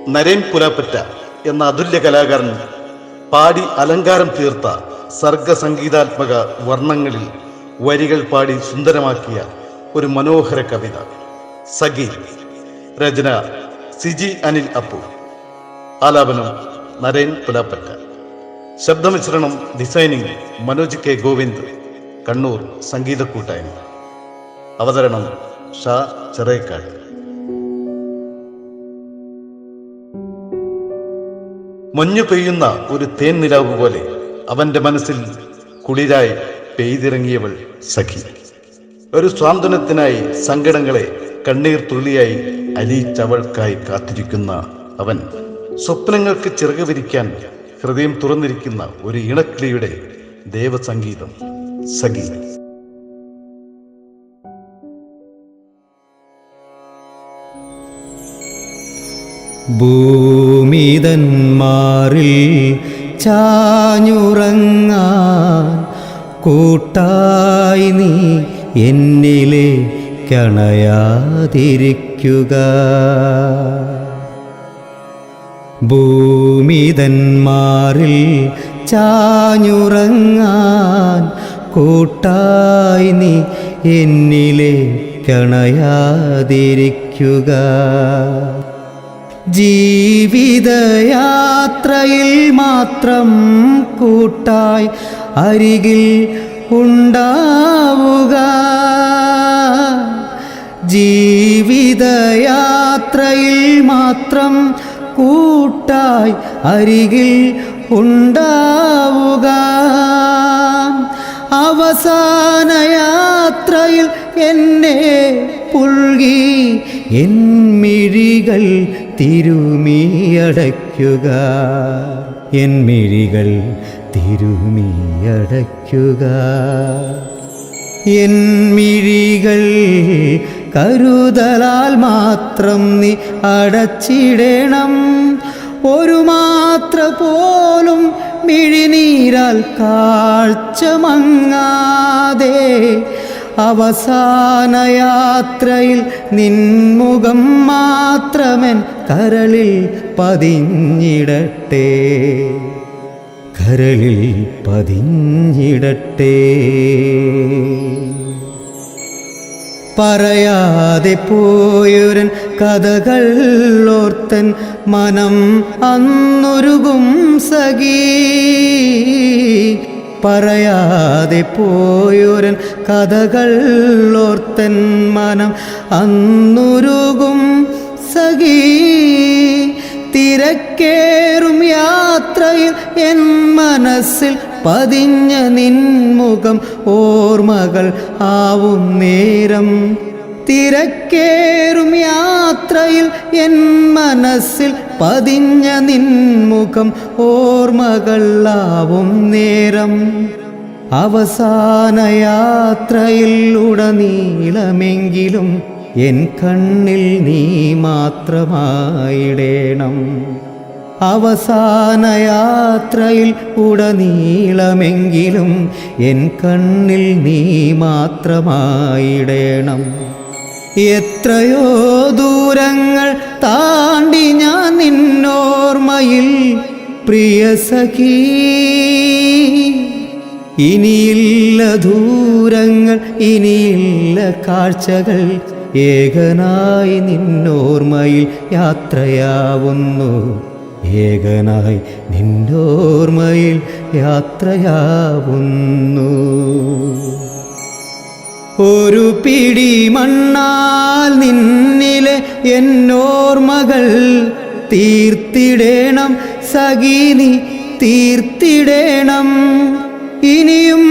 നരേൻ പുലാപ്പറ്റ എന്ന അതുല്യ കലാകാരൻ പാടി അലങ്കാരം തീർത്ത സർഗസംഗീതാത്മക വർണ്ണങ്ങളിൽ വരികൾ പാടി സുന്ദരമാക്കിയ ഒരു മനോഹര കവിത സഖി. രചന സിജി അനിൽ അപ്പു. ആലാപനം നരേൻ പുലാപ്പറ്റ. ശബ്ദമിശ്രണം ഡിസൈനിങ് മനോജ് കെ ഗോവിന്ദ്, കണ്ണൂർ സംഗീത കൂട്ടായ്മ. അവതരണം ഷാ ചെറേക്കാട്. മഞ്ഞു പെയ്യുന്ന ഒരു തേൻ നിലാവ് പോലെ അവന്റെ മനസ്സിൽ കുളിരായി പെയ്തിറങ്ങിയവൾ സഖി. ഒരു സ്വാന്തനത്തിനായി സങ്കടങ്ങളെ കണ്ണീർ തുള്ളിയായി അലിയിച്ചവൾക്കായി കാത്തിരിക്കുന്ന അവൻ, സ്വപ്നങ്ങൾക്ക് ചിറക് വിരിക്കാൻ ഹൃദയം തുറന്നിരിക്കുന്ന ഒരു ഇണക്കിളിയുടെ ദേവസംഗീതം സഖി. ഭൂമിതന്മാരിൽ ചാഞ്ഞുറങ്ങാൻ കൂട്ടായി നീ എന്നിലെ കണയാതിരിക്കുക. ഭൂമിതന്മാരിൽ ചാഞ്ഞുറങ്ങാൻ കൂട്ടായി നീ എന്നിലെ കണയാതിരിക്കുക. ജീവിതയാത്രയിൽ മാത്രം കൂട്ടായി അരികിൽ ഉണ്ടാവുക. ജീവിതയാത്രയിൽ മാത്രം കൂട്ടായി അരികിൽ ഉണ്ടാവുക. അവസാന യാത്രയിൽ എന്നെ പുൽകി എൻ മിഴികൾ തിരുമിയടയ്ക്കുക. എൻ മിഴികൾ തിരുമിയടയ്ക്കുക. എൻ മിഴികൾ കരുതലാൽ മാത്രം നീ അടച്ചിടണം. ഒരു മാത്ര പോലും മിഴിനീരാൽ കാഴ്ച മങ്ങാതെ അവസാന യാത്രയിൽ നിൻമുഖം മാത്രമൻ കരളിൽ പതിഞ്ഞിടട്ടെ. കരളിൽ പതിഞ്ഞിടട്ടെ. പറയാതെ പോയൊരൻ കഥകൾ ഓർത്തൻ മനം അന്നൊരുകും സഖി. പറയാതെ പോയൊരൻ കഥകൾ ഓർത്തൻ മനം അന്നൊരുകും സഖി. തിരക്കേറും യാത്രയിൽ എൻ മനസ്സിൽ പതിഞ്ഞ നിൻമുഖം ഓർമ്മകൾ ആവും നേരം. തിരക്കേറും യാത്രയിൽ എൻ മനസ്സിൽ പതിഞ്ഞ നിൻമുഖം ഓർമ്മകൾ ആവും നേരം. അവസാന യാത്രയിൽ ഉടനീളമെങ്കിലും എൻ കണ്ണിൽ നീ മാത്രമായിടേണം. അവസാന യാത്രയിൽ ഉടനീളമെങ്കിലും എൻ കണ്ണിൽ നീ മാത്രമായിടേണം. എത്രയോ ദൂരങ്ങൾ താണ്ടി ഞാൻ നിന്നോർമ്മയിൽ പ്രിയ സഖി. ഇനിയില്ല ദൂരങ്ങൾ, ഇനിയില്ല കാഴ്ചകൾ, ഏകനായി നിന്നോർമ്മയിൽ യാത്രയാവുന്നു. ഏകനായി നിന്നോർമ്മയിൽ യാത്രയാവുന്നു. ഒരു പിടി മണ്ണാൽ നിന്നിലെ എന്നോർമ്മകൾ തീർത്തിടേണം സഖി, നീ തീർത്തിടേണം. ഇനിയും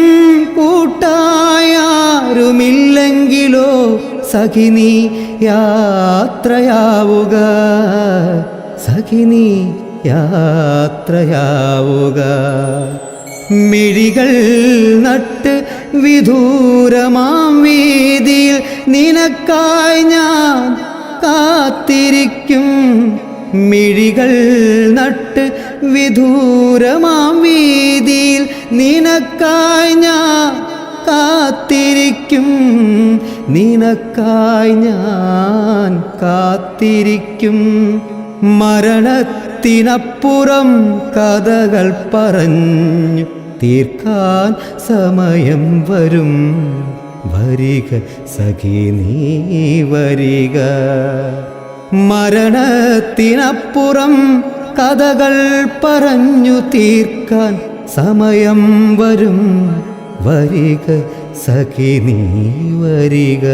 കൂട്ടായാരുമില്ലെങ്കിലോ സഖി നീ യാത്രയാവുക. സഖി നീ യാത്രയാവുക. മിഴികൾ നട്ട് വിദൂരമാം വീതിയിൽ നിനക്കായി ഞാൻ കാത്തിരിക്കും. മിഴികൾ നട്ട് വിദൂരമാം വീതിയിൽ നിനക്കായി ഞാൻ കാത്തിരിക്കും. നിനക്കായി ഞാൻ കാത്തിരിക്കും. മരണത്തിനപ്പുറം കഥകൾ പറഞ്ഞു തീർക്കാൻ സമയം വരും. വരിക സഖി നീ വരിക. മരണത്തിനപ്പുറം കഥകൾ പറഞ്ഞു തീർക്കാൻ സമയം വരും. വരിക സഖി നീ വരിക.